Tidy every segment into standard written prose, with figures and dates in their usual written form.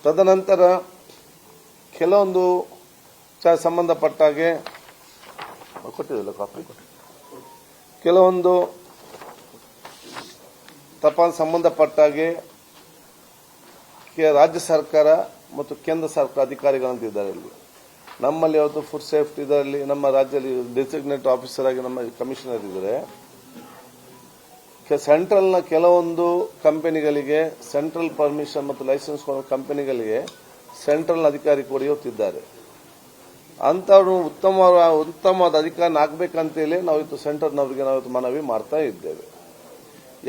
ತದನಂತರ ಕೆಲವೊಂದು ಸಂಬಂಧಪಟ್ಟಾಗೆ ಕೊಟ್ಟಿದ್ದಲ್ಲ ಕಾಪಿ, ಕೆಲವೊಂದು ತಪಾಸಣೆ ಸಂಬಂಧಪಟ್ಟಾಗೆ ರಾಜ್ಯ ಸರ್ಕಾರ ಮತ್ತು ಕೇಂದ್ರ ಸರ್ಕಾರ ಅಧಿಕಾರಿಗಳಂತಿದ್ದಾರೆ. ಇಲ್ಲಿ ನಮ್ಮಲ್ಲಿ ಇವತ್ತು ಫುಡ್ ಸೇಫ್ಟಿ ಇದರಲ್ಲಿ ನಮ್ಮ ರಾಜ್ಯದಲ್ಲಿ ಡೆಸಿಗ್ನೇಟ್ ಆಫೀಸರ್ ಆಗಿ ನಮ್ಮ ಕಮಿಷನರ್ ಇದ್ದಾರೆ. ಸೆಂಟ್ರಲ್ನ ಕೆಲವೊಂದು ಕಂಪನಿಗಳಿಗೆ ಸೆಂಟ್ರಲ್ ಪರ್ಮಿಷನ್ ಮತ್ತು ಲೈಸೆನ್ಸ್ ಕಂಪನಿಗಳಿಗೆ ಸೆಂಟ್ರಲ್ ಅಧಿಕಾರಿ ಕೂಡ ಇವತ್ತಿದ್ದಾರೆ. ಅಂತವರು ಉತ್ತಮವಾದ ಅಧಿಕಾರಿ ಹಾಕಬೇಕಂತೇಳಿ ನಾವು ಇವತ್ತು ಸೆಂಟರ್ನವರಿಗೆ ನಾವು ಮನವಿ ಮಾಡ್ತಾ ಇದ್ದೇವೆ.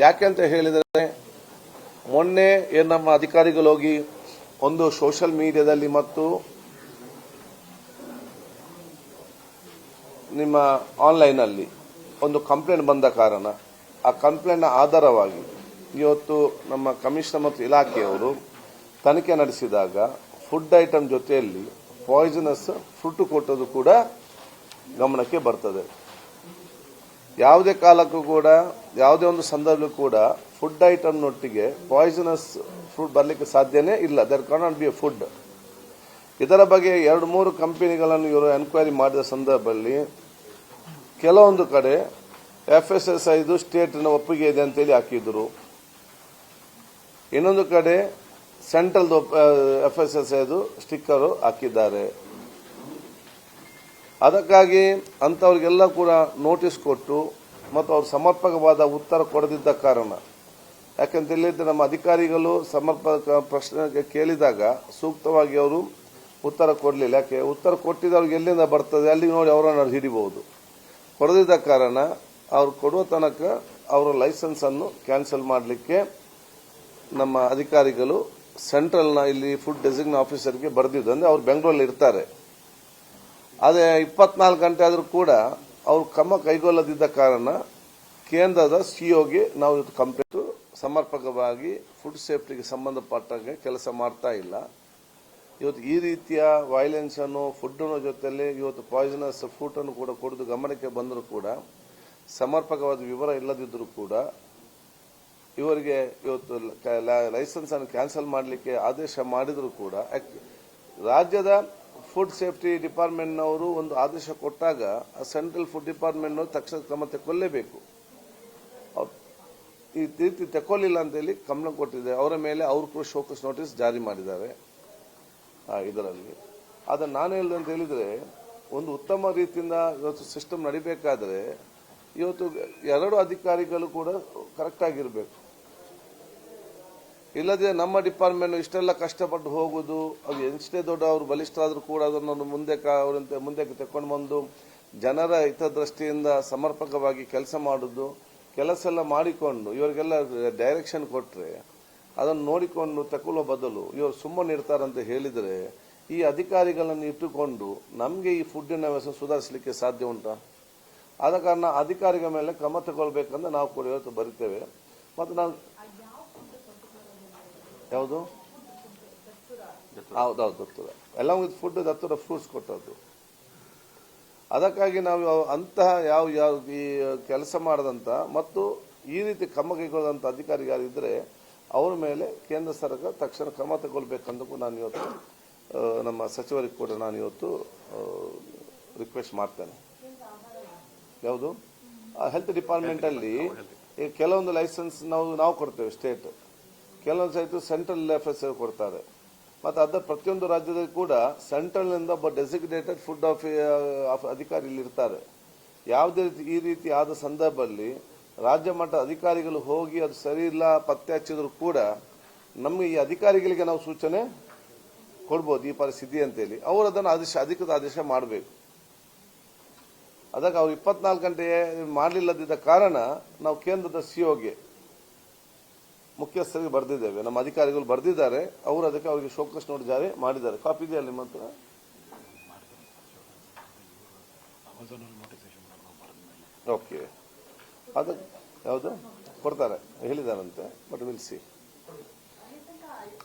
ಯಾಕೆಂತ ಹೇಳಿದರೆ ಮೊನ್ನೆ ನಮ್ಮ ಅಧಿಕಾರಿಗಳು ಹೋಗಿ ಒಂದು ಸೋಷಿಯಲ್ ಮೀಡಿಯಾದಲ್ಲಿ ಮತ್ತು ನಿಮ್ಮ ಆನ್ಲೈನ್ನಲ್ಲಿ ಒಂದು ಕಂಪ್ಲೇಂಟ್ ಬಂದ ಕಾರಣ ಆ ಕಂಪ್ಲೇಂಟ್ನ ಆಧಾರವಾಗಿ ಇವತ್ತು ನಮ್ಮ ಕಮಿಷನರ್ ಮತ್ತು ಇಲಾಖೆಯವರು ತನಿಖೆ ನಡೆಸಿದಾಗ ಫುಡ್ ಐಟಮ್ ಜೊತೆಯಲ್ಲಿ ಪಾಯ್ಸನಸ್ ಫ್ರೂಟ್ ಕೊಟ್ಟದ್ದು ಕೂಡ ಗಮನಕ್ಕೆ ಬರ್ತದೆ. ಯಾವುದೇ ಕಾಲಕ್ಕೂ ಕೂಡ ಯಾವುದೇ ಒಂದು ಸಂದರ್ಭಕ್ಕೂ ಕೂಡ ಫುಡ್ ಐಟಮ್ನೊಟ್ಟಿಗೆ ಪಾಯ್ಸನಸ್ ಫ್ರೂಟ್ ಬರಲಿಕ್ಕೆ ಸಾಧ್ಯನೇ ಇಲ್ಲ. They can not be a food. ಇದರ ಬಗ್ಗೆ 2-3 ಕಂಪನಿಗಳನ್ನು ಇವರು ಎನ್ಕ್ವೈರಿ ಮಾಡಿದ ಸಂದರ್ಭದಲ್ಲಿ ಕೆಲವೊಂದು ಕಡೆ FSSAI ಸ್ಟೇಟ್ನ ಒಪ್ಪಿಗೆ ಇದೆ ಅಂತೇಳಿ ಹಾಕಿದ್ರು, ಇನ್ನೊಂದು ಕಡೆ ಸೆಂಟ್ರಲ್ FSSAI ಸ್ಟಿಕ್ಕರ್ ಹಾಕಿದ್ದಾರೆ. ಅದಕ್ಕಾಗಿ ಅಂತವರಿಗೆಲ್ಲ ಕೂಡ ನೋಟಿಸ್ ಕೊಟ್ಟು ಮತ್ತು ಅವರು ಸಮರ್ಪಕವಾದ ಉತ್ತರ ಕೊಡದಿದ್ದ ಕಾರಣ, ಯಾಕಂತ ಹೇಳಿದ್ರೆ ನಮ್ಮ ಅಧಿಕಾರಿಗಳು ಸಮರ್ಪಕ ಪ್ರಶ್ನೆ ಕೇಳಿದಾಗ ಸೂಕ್ತವಾಗಿ ಅವರು ಉತ್ತರ ಕೊಡಲಿಲ್ಲ. ಯಾಕೆ ಉತ್ತರ ಕೊಟ್ಟಿದ್ದವ್ರಿಗೆ ಎಲ್ಲಿಂದ ಬರ್ತದೆ ಅಲ್ಲಿಗೆ ನೋಡಿ ಅವರನ್ನು ಹಿಡಿಬಹುದು. ಕೊಡದಿದ್ದ ಕಾರಣ ಅವ್ರು ಕೊಡುವ ತನಕ ಅವರ ಲೈಸೆನ್ಸ್ ಅನ್ನು ಕ್ಯಾನ್ಸಲ್ ಮಾಡಲಿಕ್ಕೆ ನಮ್ಮ ಅಧಿಕಾರಿಗಳು ಸೆಂಟ್ರಲ್ನ ಇಲ್ಲಿ ಫುಡ್ ಡೆಸಿಗ್ನೇಟ್ ಆಫೀಸರ್ಗೆ ಬರೆದಿದ್ದು. ಅಂದ್ರೆ ಅವ್ರು ಬೆಂಗಳೂರಲ್ಲಿ ಇರ್ತಾರೆ. ಅದೇ 24 ಗಂಟೆ ಆದರೂ ಕೂಡ ಅವರು ಕ್ರಮ ಕೈಗೊಳ್ಳದಿದ್ದ ಕಾರಣ ಕೇಂದ್ರದ ಸಿಒಗೆ ನಾವು ಇವತ್ತು ಕಂಪ್ಲೇಂಟ್ ಸಮರ್ಪಕವಾಗಿ ಫುಡ್ ಸೇಫ್ಟಿಗೆ ಸಂಬಂಧಪಟ್ಟಾಗೆ ಕೆಲಸ ಮಾಡ್ತಾ ಇಲ್ಲ. ಇವತ್ತು ಈ ರೀತಿಯ ವೈಲೆನ್ಸ್ ಅನ್ನು ಫುಡ್ ಜೊತೆಯಲ್ಲಿ ಇವತ್ತು ಪಾಯ್ಸನಸ್ ಫ್ರೂಟ್ ಅನ್ನು ಕೂಡ ಕೊಡದು ಗಮನಕ್ಕೆ ಬಂದರೂ ಕೂಡ ಸಮರ್ಪಕವಾದ ವಿವರ ಇಲ್ಲದಿದ್ದರೂ ಕೂಡ ಇವರಿಗೆ ಇವತ್ತು ಲೈಸೆನ್ಸ್ ಅನ್ನು ಕ್ಯಾನ್ಸಲ್ ಮಾಡಲಿಕ್ಕೆ ಆದೇಶ ಮಾಡಿದರೂ ಕೂಡ ರಾಜ್ಯದ ಫುಡ್ ಸೇಫ್ಟಿ ಡಿಪಾರ್ಟ್ಮೆಂಟ್ನವರು ಒಂದು ಆದೇಶ ಕೊಟ್ಟಾಗ ಆ ಸೆಂಟ್ರಲ್ ಫುಡ್ ಡಿಪಾರ್ಟ್ಮೆಂಟ್ನವರು ತಕ್ಷಣ ಕ್ರಮ ತಗೊಳ್ಳೇಬೇಕು. ಈ ರೀತಿ ತಗೊಳ್ಳಿಲ್ಲ ಅಂತೇಳಿ ಗಮನ ಕೊಟ್ಟಿದೆ. ಅವರ ಮೇಲೆ ಅವರು ಕೂಡ ಶೋಕಸ್ ನೋಟಿಸ್ ಜಾರಿ ಮಾಡಿದ್ದಾರೆ. ಇದರಲ್ಲಿ ಅದನ್ನು ನಾನು ಹೇಳಿದೆ ಅಂತ ಹೇಳಿದ್ರೆ, ಒಂದು ಉತ್ತಮ ರೀತಿಯಿಂದ ಇವತ್ತು ಸಿಸ್ಟಮ್ ನಡಿಬೇಕಾದ್ರೆ ಇವತ್ತು 2 ಅಧಿಕಾರಿಗಳು ಕೂಡ ಕರೆಕ್ಟ್ ಆಗಿರಬೇಕು. ಇಲ್ಲದೆ ನಮ್ಮ ಡಿಪಾರ್ಟ್ಮೆಂಟ್ ಇಷ್ಟೆಲ್ಲ ಕಷ್ಟಪಟ್ಟು ಹೋಗುದು, ಅದು ಎಷ್ಟೇ ದೊಡ್ಡ ಅವರು ಬಲಿಷ್ಠ ಆದರೂ ಕೂಡ ಅದನ್ನು ಮುಂದಕ್ಕೆ ತಕೊಂಡು ಬಂದು ಜನರ ಹಿತದೃಷ್ಟಿಯಿಂದ ಸಮರ್ಪಕವಾಗಿ ಕೆಲಸ ಮಾಡುದು, ಕೆಲಸ ಎಲ್ಲ ಮಾಡಿಕೊಂಡು ಇವರಿಗೆಲ್ಲ ಡೈರೆಕ್ಷನ್ ಕೊಟ್ಟರೆ ಅದನ್ನು ನೋಡಿಕೊಂಡು ತಗೊಳ್ಳೋ ಬದಲು ಇವರು ಸುಮ್ಮನೆ ಇರ್ತಾರಂತ ಹೇಳಿದರೆ ಈ ಅಧಿಕಾರಿಗಳನ್ನು ಇಟ್ಟುಕೊಂಡು ನಮಗೆ ಈ ಫುಡ್ಡಿನ ವ್ಯವಸ್ಥೆ ಸುಧಾರಿಸಲಿಕ್ಕೆ ಸಾಧ್ಯ ಉಂಟಾ? ಆದ ಕಾರಣ ಅಧಿಕಾರಿಗಳ ಮೇಲೆ ಕ್ರಮ ತಗೊಳ್ಬೇಕಂದ್ರೆ ನಾವು ಕೂಡ ಇವತ್ತು ಬರಿತೇವೆ. ಮತ್ತು ನಾವು ಯಾವುದು ಹೌದೌದು ದತ್ತುರ ಎಲ್ಲ ವಿತ್ ಫುಡ್ ದತ್ತುರ ಫ್ರೂಟ್ಸ್ ಕೊಟ್ಟದ್ದು. ಅದಕ್ಕಾಗಿ ನಾವು ಅಂತಹ ಯಾವ ಈ ಕೆಲಸ ಮಾಡದಂತ ಮತ್ತು ಈ ರೀತಿ ಕ್ರಮ ಕೈಗೊಳ್ಳದಂತ ಅಧಿಕಾರಿಗಳಿದ್ರೆ ಅವರ ಮೇಲೆ ಕೇಂದ್ರ ಸರ್ಕಾರ ತಕ್ಷಣ ಕ್ರಮ ತಗೊಳ್ಬೇಕಂತ ಕೂಡ ನಾನು ಇವತ್ತು ನಮ್ಮ ಸಚಿವರಿಗೆ ಕೂಡ ನಾನು ಇವತ್ತು ರಿಕ್ವೆಸ್ಟ್ ಮಾಡ್ತೇನೆ. ಯಾವುದು ಹೆಲ್ತ್ ಡಿಪಾರ್ಟ್ಮೆಂಟ್ ಅಲ್ಲಿ ಕೆಲವೊಂದು ಲೈಸೆನ್ಸ್ ನಾವು ಕೊಡ್ತೇವೆ ಸ್ಟೇಟ್, ಕೆಲವೊಂದು ಸಹಿತ ಸೆಂಟ್ರಲ್ FSSAI ಕೊಡ್ತಾರೆ. ಮತ್ತು ಅದರ ಪ್ರತಿಯೊಂದು ರಾಜ್ಯದಲ್ಲಿ ಕೂಡ ಸೆಂಟ್ರಲ್ನಿಂದ ಒಬ್ಬ ಡೆಸಿಗ್ನೇಟೆಡ್ ಫುಡ್ ಅಧಿಕಾರಿ ಇಲ್ಲಿ ಇರ್ತಾರೆ. ಯಾವುದೇ ಈ ರೀತಿ ಆದ ಸಂದರ್ಭದಲ್ಲಿ ರಾಜ್ಯ ಮಟ್ಟ ಅಧಿಕಾರಿಗಳು ಹೋಗಿ ಅದು ಸರಿ ಇಲ್ಲ ಪತ್ತೆ ಹಚ್ಚಿದ್ರು ಕೂಡ ನಮಗೆ ಈ ಅಧಿಕಾರಿಗಳಿಗೆ ನಾವು ಸೂಚನೆ ಕೊಡ್ಬೋದು ಈ ಪರಿಸ್ಥಿತಿ ಅಂತೇಳಿ. ಅವರು ಅದನ್ನು ಅಧಿಕೃತ ಆದೇಶ ಮಾಡಬೇಕು. ಅದಕ್ಕೆ ಅವ್ರು 24 ಗಂಟೆ ಮಾಡಲಿಲ್ಲದಿದ್ದ ಕಾರಣ ನಾವು ಕೇಂದ್ರದ ಸಿಒಗೆ ಮುಖ್ಯಸ್ಥರಿಗೆ ಬರೆದಿದ್ದೇವೆ. ನಮ್ಮ ಅಧಿಕಾರಿಗಳು ಬರೆದಿದ್ದಾರೆ. ಅವರು ಅದಕ್ಕೆ ಅವರಿಗೆ ಶೋಕಸ್ ನೋಟ್ ಜಾರಿ ಮಾಡಿದ್ದಾರೆ. ಕಾಪಿ ಇದೆ ಅಲ್ಲಿ ಮಾತ್ರ. ಓಕೆ, ಅದು ಯಾವುದು ಕೊಡ್ತಾರೆ ಹೇಳಿದಾರಂತೆ, ಬಟ್ ವಿಲ್ ಸಿ.